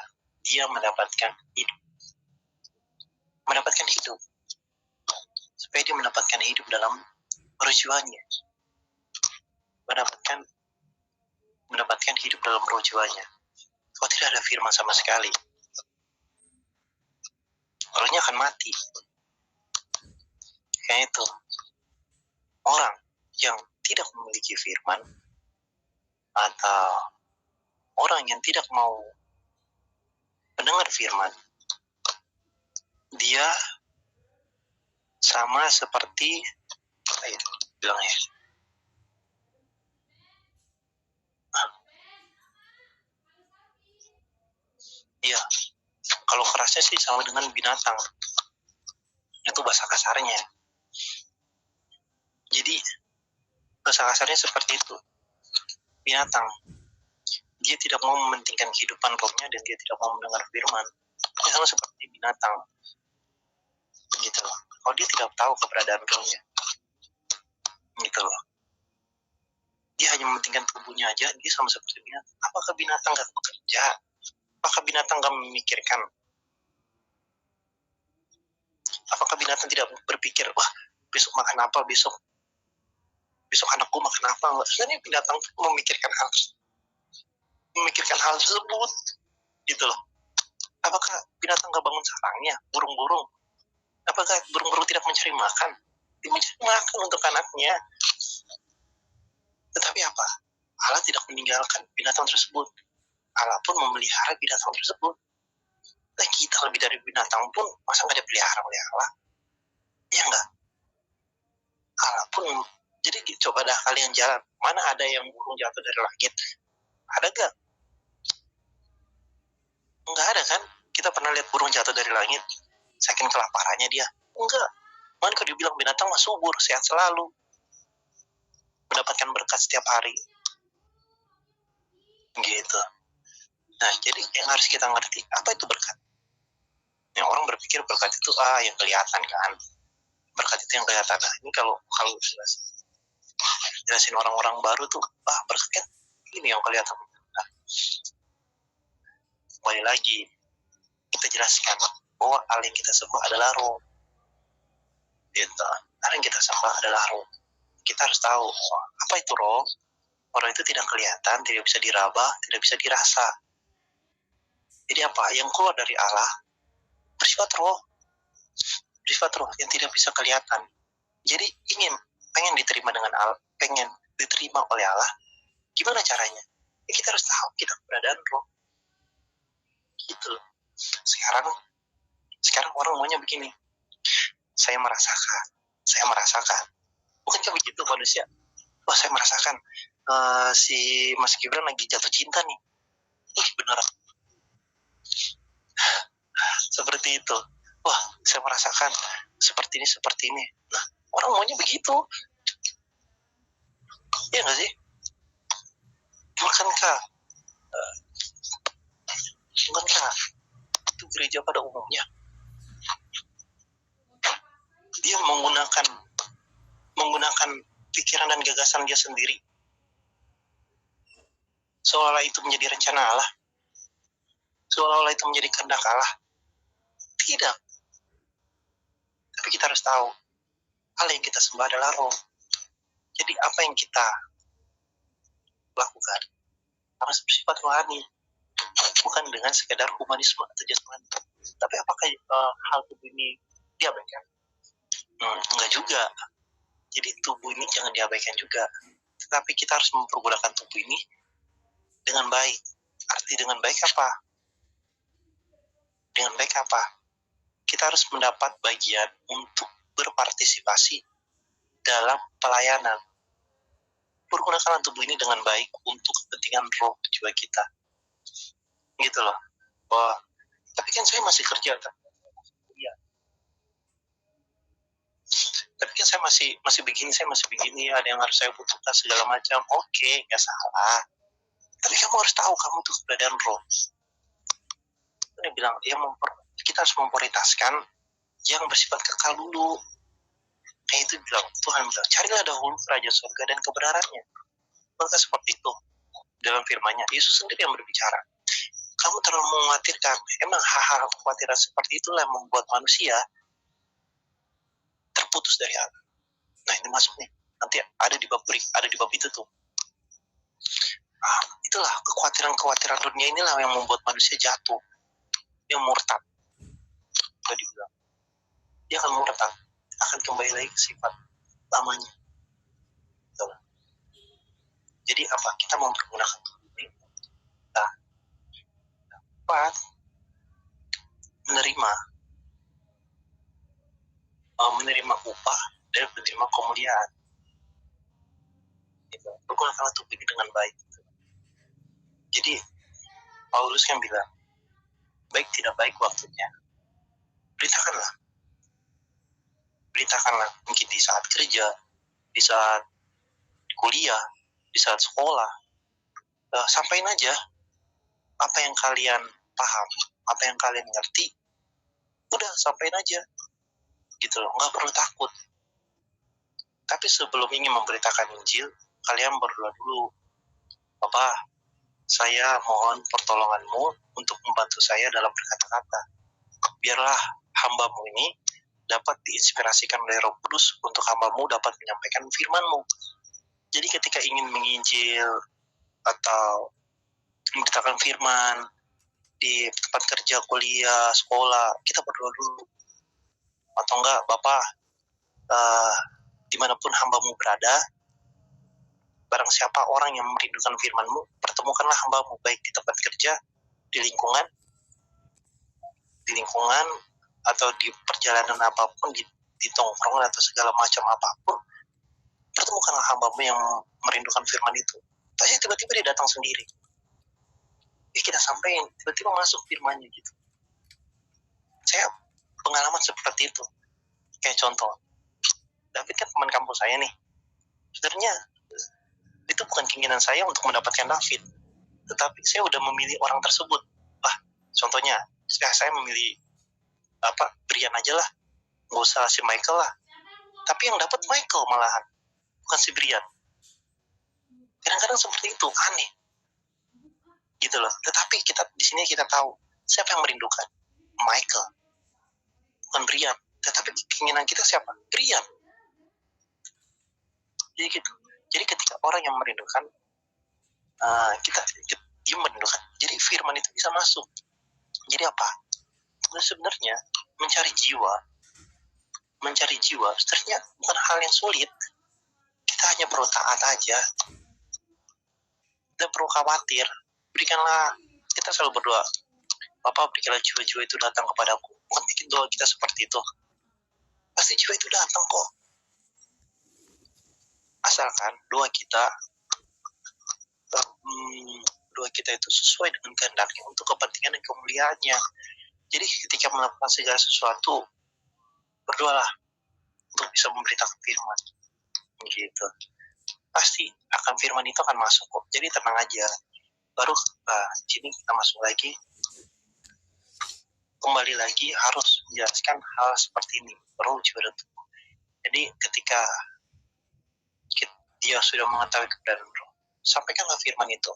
dia mendapatkan hidup. Supaya dia mendapatkan hidup dalam jiwanya. Mendapatkan hidup dalam roh jiwanya. Kalau tidak ada firman sama sekali, rohnya akan mati. Kayak itu. Orang yang tidak memiliki firman, atau orang yang tidak mau mendengar firman, dia sama seperti bilangnya. Iya, kalau kerasnya sih sama dengan binatang. Itu bahasa kasarnya. Jadi bahasa kasarnya seperti itu. Binatang. Dia tidak mau mementingkan kehidupan rohnya dan dia tidak mau mendengar firman. Dia sama seperti binatang. Gitu loh. Kalau dia tidak tahu keberadaan rohnya. Gitu loh. Dia hanya mementingkan tubuhnya aja, dia sama seperti binatang. Apakah binatang gak bekerja? Apakah binatang gak memikirkan? Apakah binatang tidak berpikir, wah besok makan apa, besok anakku makan apa? Sebenarnya binatang memikirkan hal tersebut, gitu loh. Apakah binatang gak bangun sarangnya? Burung-burung, apakah burung-burung tidak mencari makan? Dia mencari makan untuk anaknya. Tetapi apa? Allah tidak meninggalkan binatang tersebut. Allah pun memelihara binatang tersebut. Dan kita lebih dari binatang pun, masa gak dipelihara oleh Allah? Ya enggak? Allah pun, jadi coba dah kalian jalan. Mana ada yang burung jatuh dari langit? Ada gak? Enggak ada kan? Kita pernah lihat burung jatuh dari langit, saking kelaparannya dia? Enggak. Mana kalau dibilang binatang mah subur, sehat selalu, mendapatkan berkat setiap hari. Gitu. Nah, jadi yang harus kita ngerti, apa itu berkat? Yang orang berpikir berkat itu yang kelihatan kan. Berkat itu yang kelihatan. Nah, ini kalau jelasin orang-orang baru tuh, berkat ini yang kelihatan. Nah, kembali lagi kita jelaskan bahwa Allah yang kita sembah adalah roh. Gitu. Allah yang kita sembah adalah roh. Kita harus tahu apa itu roh. Orang itu tidak kelihatan, tidak bisa diraba, tidak bisa dirasa. Jadi apa? Yang keluar dari Allah bersifat roh yang tidak bisa kelihatan. Jadi pengen diterima pengen diterima oleh Allah, gimana caranya? Ya kita harus tahu kita keberadaan roh. Gitu. Sekarang orang maunya begini. Saya merasakan. Bukankah begitu manusia? Wah, saya merasakan si Mas Gibran lagi jatuh cinta nih. Beneran. Seperti itu. Wah, saya merasakan seperti ini. Nah, orang maunya begitu. Iya nggak sih? Bukankah itu gereja pada umumnya? Dia menggunakan pikiran dan gagasan dia sendiri. Seolah-olah itu menjadi rencana Allah. Seolah-olah itu menjadi kehendak Allah. Tidak. Tapi kita harus tahu, Allah yang kita sembah adalah roh. Jadi apa yang kita lakukan harus bersifat rohani, bukan dengan sekedar humanisme atau jasmani. Tapi apakah hal tubuh ini diabaikan? Enggak juga. Jadi tubuh ini jangan diabaikan juga. Tetapi kita harus mempergunakan tubuh ini dengan baik. Arti dengan baik apa? Dengan baik apa? Kita harus mendapat bagian untuk berpartisipasi dalam pelayanan. Pergunakan tubuh ini dengan baik untuk kepentingan roh jiwa kita. Gitu loh. Wah, tapi kan saya masih kerja kan? Iya. Tapi kan saya masih begini, ada yang harus saya butuhkan segala macam. Oke, nggak salah. Tapi kamu harus tahu kamu tuh keberadaan roh. Dia bilang, kita harus memprioritaskan yang bersifat kekal dulu. Kayak itu bilang, Tuhan bilang, carilah dahulu kerajaan surga dan kebenarannya. Maka seperti itu dalam firman-Nya, Yesus sendiri yang berbicara. Kamu terlalu mengkhawatirkan. Emang hal-hal kekhawatiran seperti itulah yang membuat manusia terputus dari Allah. Nah, ini masuk nih. Nanti ada di bab itu tuh. Itulah kekhawatiran dunia inilah yang membuat manusia jatuh. Yang murtad. Tadi bilang. Dia akan murtad. Akan kembali lagi ke sifat lamanya. Betul. Jadi apa? Kita mempergunakan ini. Nah, dapat menerima upah dan menerima kemuliaan. Gitu. Pergunakanlah tubuh ini dengan baik. Jadi Paulus kan bilang, baik tidak baik waktunya, beritakanlah mungkin di saat kerja, di saat kuliah, di saat sekolah, sampaikan aja apa yang kalian paham, apa yang kalian ngerti, udah sampaikan aja, gitu loh, nggak perlu takut. Tapi sebelum ingin memberitakan Injil, kalian berdoa dulu, Bapak, saya mohon pertolonganmu untuk membantu saya dalam berkata-kata. Biarlah hambamu ini dapat diinspirasikan oleh Roh Kudus untuk hambamu dapat menyampaikan firman-Mu. Jadi ketika ingin menginjil atau memberitakan firman di tempat kerja, kuliah, sekolah, kita berdoa dulu. Atau enggak, Bapak, dimanapun hambamu berada, barang siapa orang yang merindukan firman-Mu, pertemukanlah hamba-Mu, baik di tempat kerja, di lingkungan atau di perjalanan apapun, di tongkrongan atau segala macam apapun, pertemukanlah hamba-Mu yang merindukan firman itu. Pasti tiba-tiba dia datang sendiri. Kita sampaikan, tiba-tiba masuk firman-Nya gitu. Saya pengalaman seperti itu. Kayak contoh, David kan teman kampus saya nih. Sebenarnya itu bukan keinginan saya untuk mendapatkan David, tetapi saya udah memilih orang tersebut. Contohnya, saya memilih Brian aja lah, nggak usah si Michael lah. Tapi yang dapat Michael malahan, bukan si Brian. Kadang-kadang seperti itu, aneh, gitu loh. Tetapi di sini kita tahu siapa yang merindukan, Michael, bukan Brian. Tetapi keinginan kita siapa? Brian. Jadi gitu. Jadi ketika orang yang merindukan, dia merindukan. Jadi firman itu bisa masuk. Jadi apa? Sebenarnya mencari jiwa sebenarnya bukan hal yang sulit. kita hanya perlu taat aja. Tidak perlu khawatir. Berikanlah, kita selalu berdoa, Bapak berikanlah jiwa-jiwa itu datang kepadaku. Bukan bikin doa kita seperti itu. Pasti jiwa itu datang kok. Asalkan doa kita itu sesuai dengan kehendaknya untuk kepentingan dan kemuliaannya. Jadi ketika melakukan segala sesuatu, berdoalah untuk bisa memberitakan firman. Gitu. Pasti akan firman itu akan masuk kok. Jadi tenang aja. Baru sini kita masuk lagi. Kembali lagi harus menjelaskan hal seperti ini. Roh, jiwa, dan tubuh. Jadi ketika dia sudah mengetahui keberadaan roh, sampaikanlah firman itu.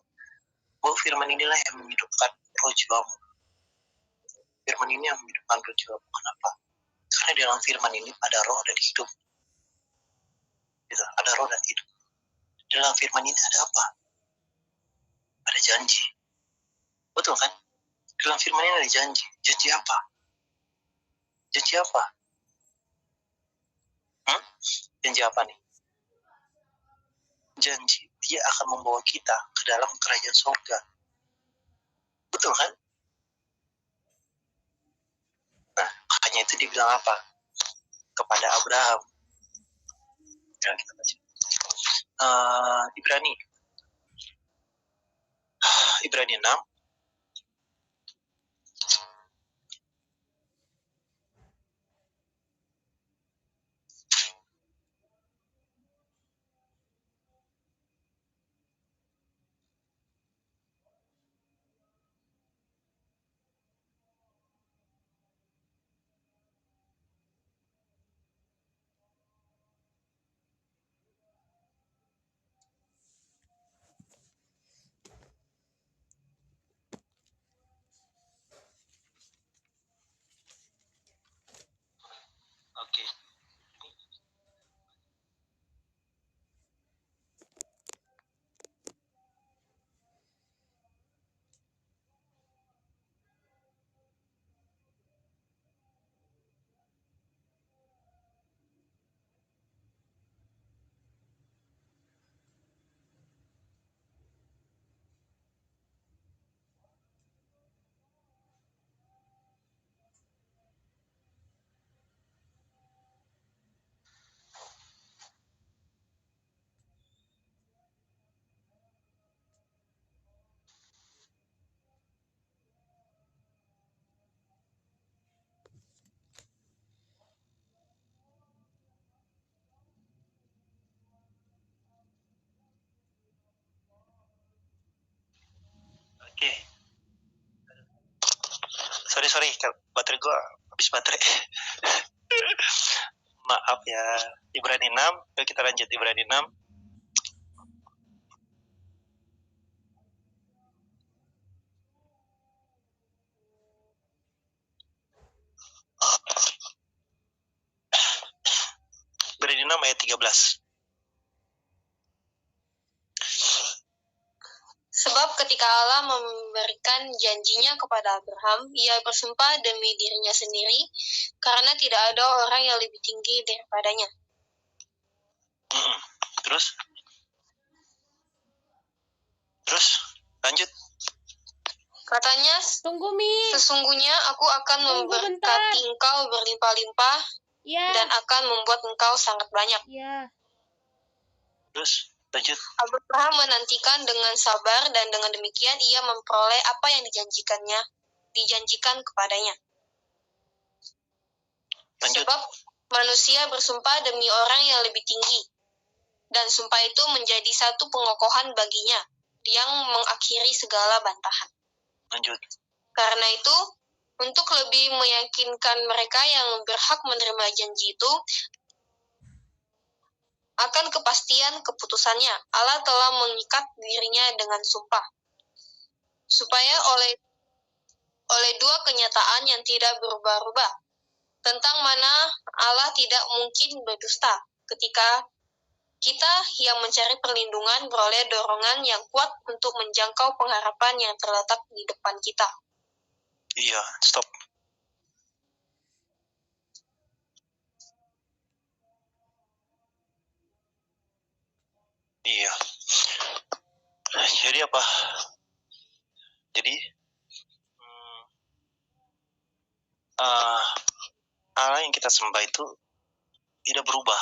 Bahwa firman inilah yang menghidupkan roh jiwamu. Firman ini yang menghidupkan roh jiwamu. Kenapa? Karena di dalam firman ini ada roh dan hidup. Gitu. Ada roh dan hidup. Di dalam firman ini ada apa? Ada janji. Betul kan? Di dalam firman ini ada janji. Janji apa? Janji apa? Janji apa nih? Janji dia akan membawa kita ke dalam kerajaan surga. Betul kan? Nah, makanya itu dibilang apa? Kepada Abraham. Ya, kita baca. Ibrani 6. Oke. Oke. Sorry, baterai gua habis baterai. Maaf ya. Ibrani 6. Yuk kita lanjut Ibrani 6. Ibrani 6 ayat 13. Sebab ketika Allah memberikan janjinya kepada Abraham, ia bersumpah demi dirinya sendiri, karena tidak ada orang yang lebih tinggi daripadanya. Terus lanjut. Katanya, Tunggu, Mi. sesungguhnya aku akan Tunggu memberkati bentar. engkau berlimpah-limpah Ya. dan akan membuat engkau sangat banyak. Ya. Terus lanjut. Abraham menantikan dengan sabar dan dengan demikian ia memperoleh apa yang dijanjikan kepadanya. Lanjut. Sebab manusia bersumpah demi orang yang lebih tinggi, dan sumpah itu menjadi satu pengokohan baginya yang mengakhiri segala bantahan. Lanjut. Karena itu, untuk lebih meyakinkan mereka yang berhak menerima janji itu akan kepastian keputusannya, Allah telah mengikat dirinya dengan sumpah, supaya oleh dua kenyataan yang tidak berubah-ubah, tentang mana Allah tidak mungkin berdusta, ketika kita yang mencari perlindungan beroleh dorongan yang kuat untuk menjangkau pengharapan yang terletak di depan kita. Iya, stop. Iya. Jadi apa? Jadi Allah yang kita sembah itu tidak berubah.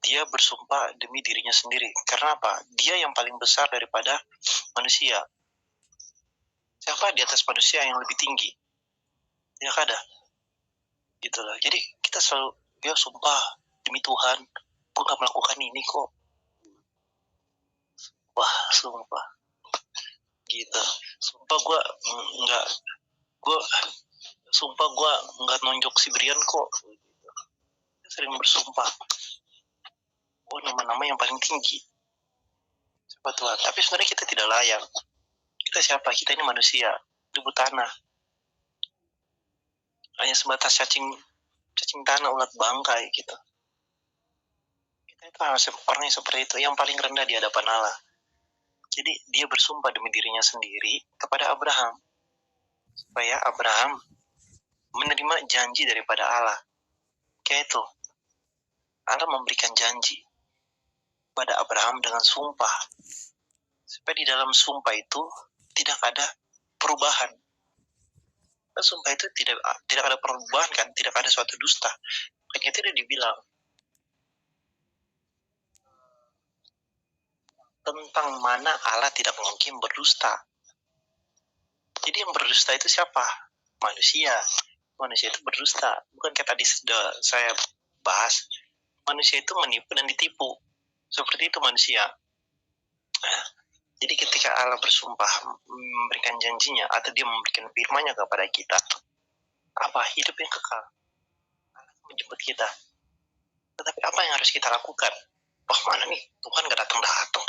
Dia bersumpah demi dirinya sendiri. Karena apa? Dia yang paling besar daripada manusia. Siapa di atas manusia yang lebih tinggi? Tidak ada. Gitu lah. Jadi kita selalu, dia sumpah demi Tuhan, gue gak melakukan ini kok. Wah, sumpah. Gitu. Sumpah gue nggak nonjok si Brian kok. Dia sering bersumpah. Gue nama-nama yang paling tinggi. Siapa Tuhan? Tapi sebenarnya kita tidak layak. Kita siapa? Kita ini manusia, debu tanah. Hanya sebatas cacing tanah, ulat bangkai gitu. Kita itu harus orang yang seperti itu, yang paling rendah di hadapan Allah. Jadi dia bersumpah demi dirinya sendiri kepada Abraham, supaya Abraham menerima janji daripada Allah. Kayak itu, Allah memberikan janji pada Abraham dengan sumpah, supaya di dalam sumpah itu tidak ada perubahan. Sumpah itu tidak ada perubahan kan, tidak ada suatu dusta. Makanya tidak dibilang tentang mana Allah tidak mungkin berdusta. Jadi yang berdusta itu siapa? Manusia. Manusia itu berdusta. Bukan kayak tadi sudah saya bahas. Manusia itu menipu dan ditipu. Seperti itu manusia. Nah, jadi ketika Allah bersumpah memberikan janjinya atau dia memberikan firman-Nya kepada kita, apa? Hidup yang kekal. Allah menjemput kita. Tetapi apa yang harus kita lakukan? Wah, mana nih? Tuhan gak datang-datang.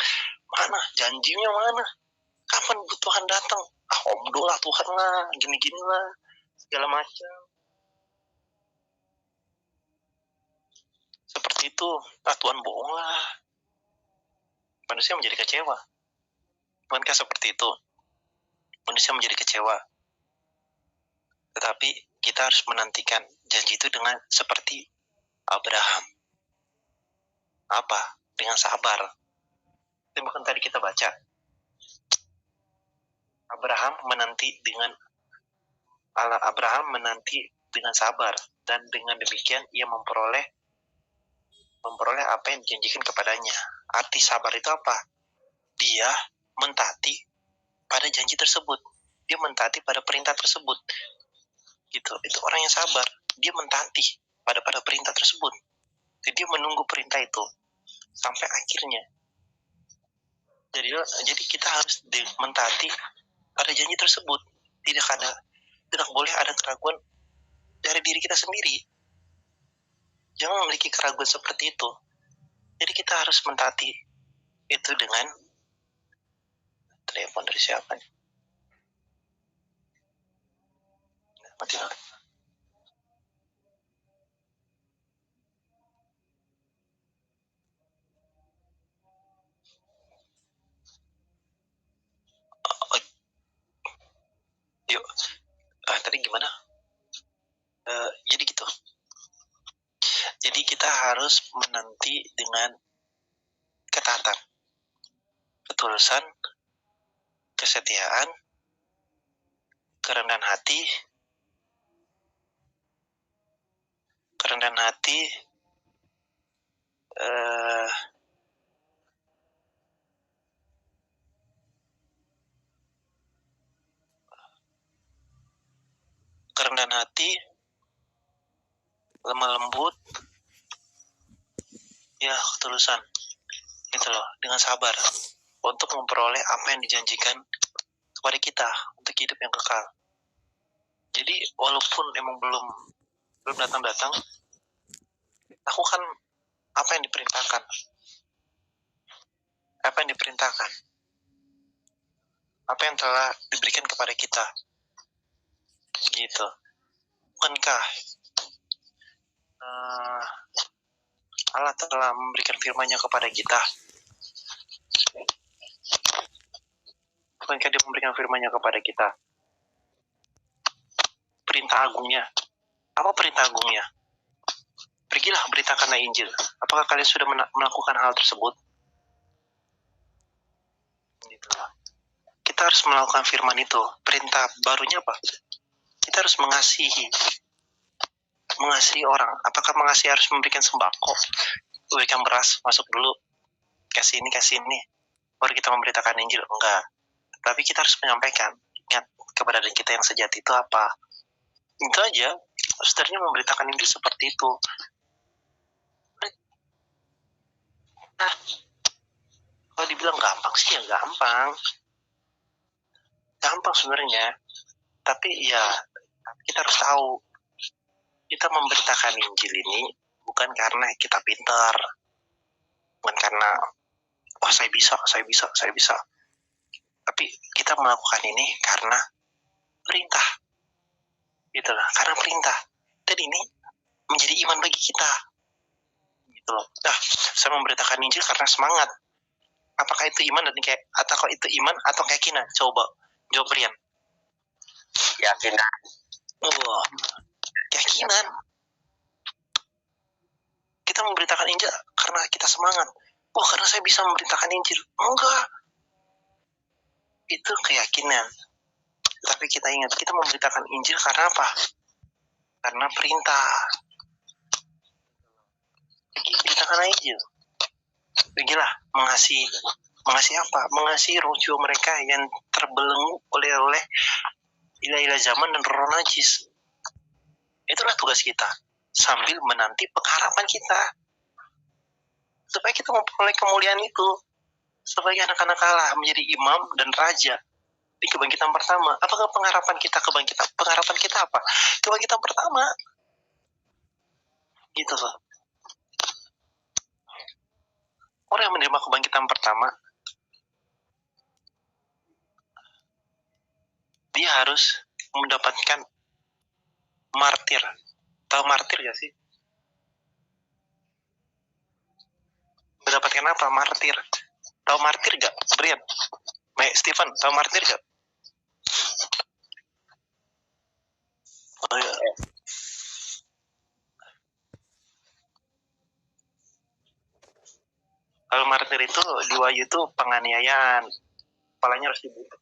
Mana? Janjinya mana? Kapan Tuhan datang? Omdo lah Tuhan lah, gini-gini lah, segala macam. Seperti itu, Tuhan bohong lah. Manusia menjadi kecewa. Bukankah seperti itu? Manusia menjadi kecewa. Tetapi kita harus menantikan janji itu dengan seperti Abraham. Apa? Dengan sabar. Dan bukan tadi kita baca. Abraham menanti dengan sabar, dan dengan demikian ia memperoleh apa yang dijanjikan kepadanya. Arti sabar itu apa? Dia mentaati pada janji tersebut. Dia mentaati pada perintah tersebut. Gitu. Itu orang yang sabar. Dia mentaati pada perintah tersebut. Jadi dia menunggu perintah itu sampai akhirnya. Jadi kita harus mentaati pada janji tersebut. Tidak boleh ada keraguan dari diri kita sendiri. Jangan memiliki keraguan seperti itu. Jadi kita harus mentaati itu dengan telepon dari siapa nih? Mati. Yuk. Tadi gimana? Jadi gitu. Jadi kita harus menanti dengan ketaatan, ketulusan, kesetiaan, kerendahan hati, lemah lembut, ya ketulusan, gitu loh, dengan sabar untuk memperoleh apa yang dijanjikan kepada kita untuk hidup yang kekal. Jadi walaupun emang belum datang, lakukan apa yang diperintahkan. Apa yang telah diberikan kepada kita. Gitu. Bukankah Allah telah memberikan firman-Nya kepada kita? Bukankah dia memberikan firman-Nya kepada kita? Perintah agungnya. Apa perintah agungnya? Pergilah beritakanlah Injil. Apakah kalian sudah melakukan hal tersebut? Gitu. Kita harus melakukan firman itu. Perintah barunya apa? Kita harus mengasihi orang. Apakah mengasihi harus memberikan sembako, berikan beras, masuk dulu, kasih ini, baru kita memberitakan Injil? Enggak. Tapi kita harus menyampaikan, ingat, keberadaan kita yang sejati itu apa. Itu aja. Sebenarnya memberitakan Injil seperti itu. Nah, kalau dibilang gampang sih ya gampang sebenarnya. Tapi ya kita harus tahu, kita memberitakan Injil ini bukan karena kita pintar, bukan karena wah saya bisa. Tapi kita melakukan ini karena perintah, gitu lah, karena perintah. Dan ini menjadi iman bagi kita, gitu loh. Nah, saya memberitakan Injil karena semangat. Apakah itu iman dan kayak atau itu iman atau keyakinan? Coba jawab Rian. Keyakinan. Oh, keyakinan. Kita memberitakan Injil karena kita semangat. Oh, karena saya bisa memberitakan Injil. Enggak. Itu keyakinan. Tapi kita ingat, kita memberitakan Injil karena apa? Karena perintah. Beritakan Injil. Pergilah mengasihi apa? Mengasihi roh jiwa mereka yang terbelenggu oleh ilah-ilah zaman dan roh najis. Itulah tugas kita, sambil menanti pengharapan kita, supaya kita memperoleh kemuliaan itu, sebagai anak-anak Allah menjadi imam dan raja di kebangkitan pertama. Apakah pengharapan kita kebangkitan? Pengharapan kita apa? Kebangkitan pertama. Gitu loh. Orang yang menerima kebangkitan pertama, dia harus mendapatkan martir. Tahu martir gak sih? Mendapatkan apa? Martir. Tahu martir gak, Brian? Stephen, tahu martir gak? Oh ya. Kalau martir itu di Wahyu itu penganiayaan, kepalanya harus dibunuh.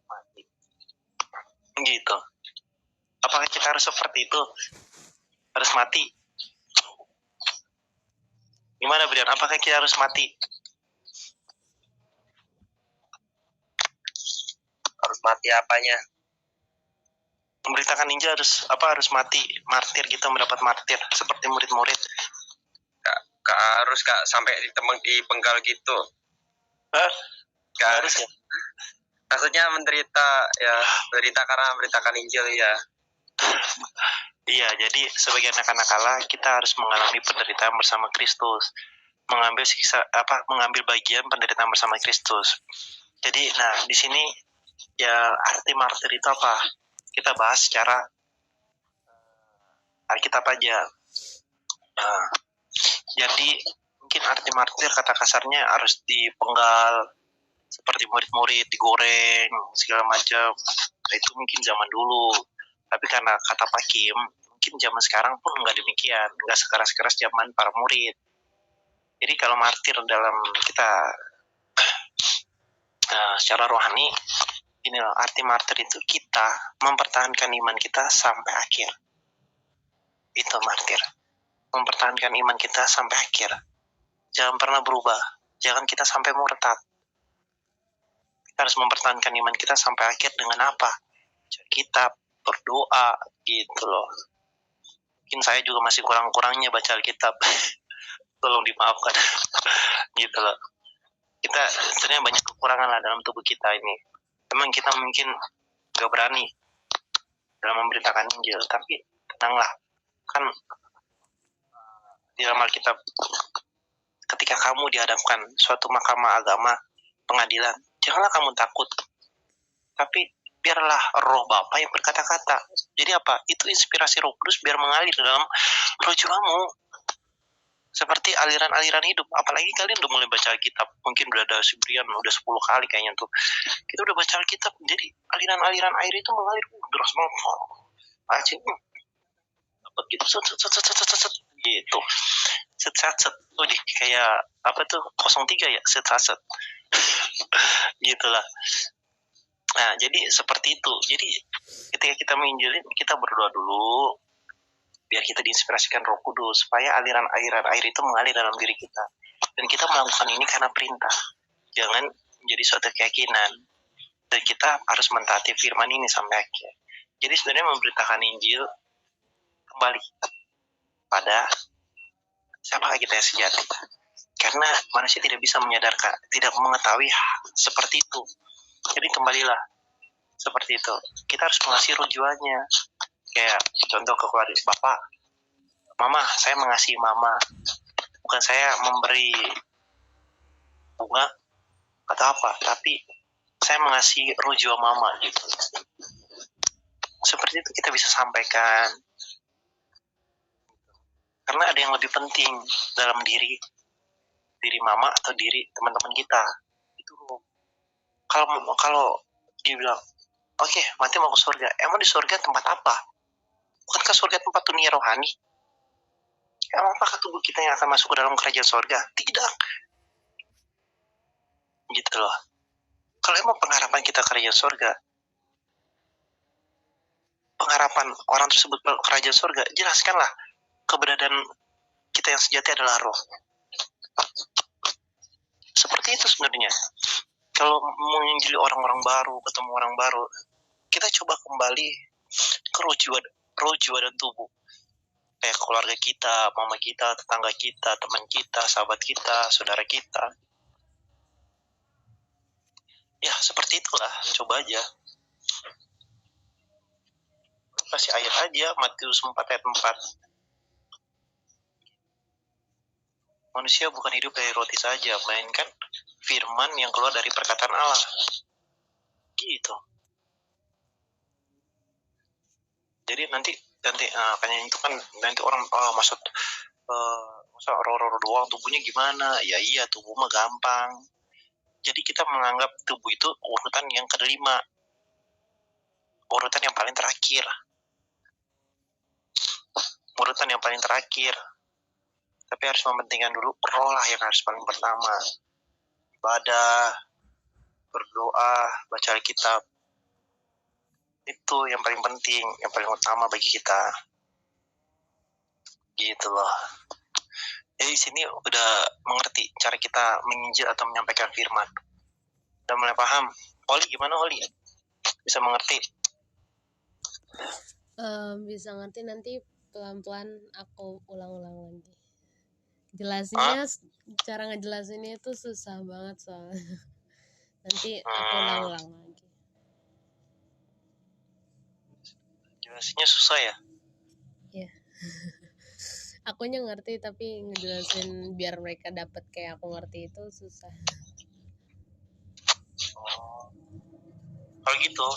Mati. Gitu. Apakah kita harus seperti itu? Harus mati? Gimana Brian? Apakah kita harus mati? Harus mati apanya? Memberitakan Injil harus mati, martir gitu, mendapat martir seperti murid-murid. Kak harus sampai di penggal gitu. Gak harus ya. Maksudnya menderita karena memberitakan Injil ya. Iya, jadi sebagai anak-anak Allah kita harus mengalami penderitaan bersama Kristus, mengambil bagian penderitaan bersama Kristus. Jadi, nah di sini ya arti martir itu apa? Kita bahas secara Alkitab aja. Jadi mungkin arti martir kata kasarnya harus dipenggal seperti murid-murid, digoreng segala macam. Nah, itu mungkin zaman dulu. Tapi karena kata Pak Kim, mungkin zaman sekarang pun nggak demikian, nggak sekeras-keras zaman para murid. Jadi kalau martir dalam kita secara rohani, inilah arti martir itu, kita mempertahankan iman kita sampai akhir. Itu martir. Mempertahankan iman kita sampai akhir. Jangan pernah berubah. Jangan kita sampai murtad. Kita harus mempertahankan iman kita sampai akhir dengan apa? Kitab, berdoa, gitu loh. Mungkin saya juga masih kurang-kurangnya baca Alkitab. Tolong dimaafkan. Gitu loh. Kita sebenarnya banyak kekurangan lah dalam tubuh kita ini. Memang kita mungkin gak berani dalam memberitakan Injil, tapi tenanglah. Kan di dalam Alkitab, ketika kamu dihadapkan suatu mahkamah agama, pengadilan, janganlah kamu takut, tapi biarlah roh Bapa yang berkata-kata. Jadi apa? Itu inspirasi Roh Kudus biar mengalir dalam roh jiwamu, seperti aliran-aliran hidup. Apalagi kalian udah mulai baca Alkitab, mungkin udah ada Brian udah 10 kali kayaknya tuh. Kita udah baca Alkitab, jadi aliran-aliran air itu mengalir deras banget. cepet gitu, set, gitu, set, udah kayak apa tuh 03 ya, set, gitulah. Nah, jadi seperti itu. Jadi ketika kita menginjilin, kita berdoa dulu, biar kita diinspirasikan Roh Kudus, supaya aliran air itu mengalir dalam diri kita. Dan kita melakukan ini karena perintah, jangan menjadi suatu keyakinan. Dan kita harus mentaati firman ini sampai akhir. Jadi sebenarnya memberitakan Injil kembali pada siapa kita yang sejati. Karena manusia tidak bisa menyadarkan, tidak mengetahui seperti itu. Jadi kembalilah seperti itu. Kita harus mengasihi roh jiwanya. Kayak contoh ke keluarga bapak, mama, saya mengasihi mama. Bukan saya memberi bunga atau apa, tapi saya mengasihi roh jiwa mama gitu. Seperti itu kita bisa sampaikan. Karena ada yang lebih penting dalam diri mama atau diri teman-teman kita. Itu kalau dia bilang, oke, mati mau ke surga. Emang di surga tempat apa? Bukankah surga tempat dunia rohani? Emang apakah tubuh kita yang akan masuk ke dalam kerajaan surga? Tidak. Gitu loh. Kalau emang pengharapan kita kerajaan surga, pengharapan orang tersebut kerajaan surga, jelaskanlah keberadaan kita yang sejati adalah roh. Seperti itu sebenarnya. Kalau menginjili orang-orang baru, ketemu orang baru, kita coba kembali ke roh jiwa dan tubuh. Kayak keluarga kita, mama kita, tetangga kita, teman kita, sahabat kita, saudara kita. Ya, seperti itulah. Coba aja. Kasih ayat aja, Matius 4 ayat 4. Manusia bukan hidup dari roti saja, melainkan firman yang keluar dari perkataan Allah. Gitu. Jadi nanti kayaknya itu kan nanti orang maksud masa roh doang, tubuhnya gimana? Ya iya, tubuh mah gampang. Jadi kita menganggap tubuh itu urutan yang kelima, urutan yang paling terakhir, tapi harus mementingkan dulu roh lah yang harus paling pertama. Ibadah, berdoa, baca Alkitab, itu yang paling penting, yang paling utama bagi kita. Gitu loh. Jadi sini udah mengerti cara kita menginjil atau menyampaikan firman. Udah mulai paham. Oli gimana Oli? Bisa mengerti? Bisa ngerti, nanti pelan-pelan aku ulang-ulang lagi. Jelasinnya, cara ngejelasinnya itu susah banget soalnya. Nanti aku ulang-ulang lagi. Jelasinnya susah ya? Iya. Akunya ngerti, tapi ngejelasin biar mereka dapat kayak aku ngerti itu susah. Kalau gitu,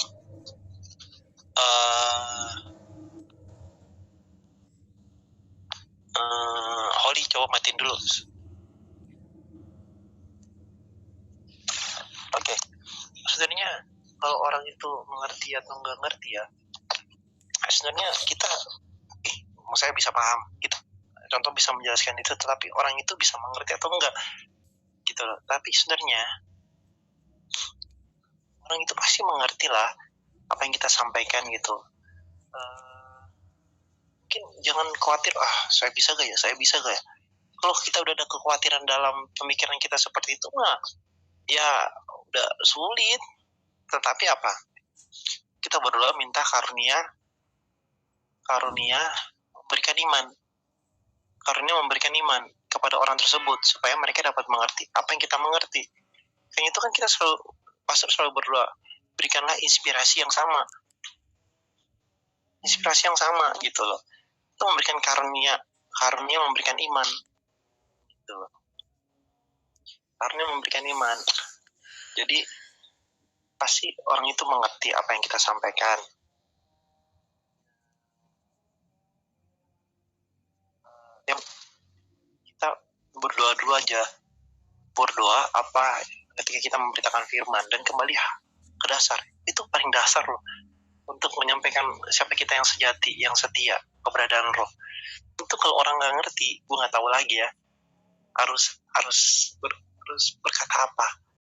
Holly coba matiin dulu. Oke. Sebenarnya kalau orang itu mengerti atau nggak ngerti ya, sebenarnya kita, saya bisa paham. Kita contoh bisa menjelaskan itu, tetapi orang itu bisa mengerti atau enggak, gitu loh. Tapi sebenarnya orang itu pasti mengerti lah apa yang kita sampaikan gitu. Mungkin jangan khawatir, saya bisa gak ya. Kalau kita udah ada kekhawatiran dalam pemikiran kita seperti itu mah ya udah sulit. Tetapi apa, kita berdoa minta karunia memberikan iman kepada orang tersebut supaya mereka dapat mengerti apa yang kita mengerti. Kayaknya itu kan kita selalu berdoa, berikanlah inspirasi yang sama gitu loh. Itu memberikan karunia memberikan iman gitu loh. Karunia memberikan iman. Jadi pasti orang itu mengerti apa yang kita sampaikan. Ya, kita berdoa dulu aja. Berdoa apa ketika kita memberitakan firman, dan kembali ke dasar. Itu paling dasar loh. untuk menyampaikan siapa kita yang sejati, yang setia, keberadaan roh. Itu kalau orang nggak ngerti, gue nggak tahu lagi ya harus berkata apa.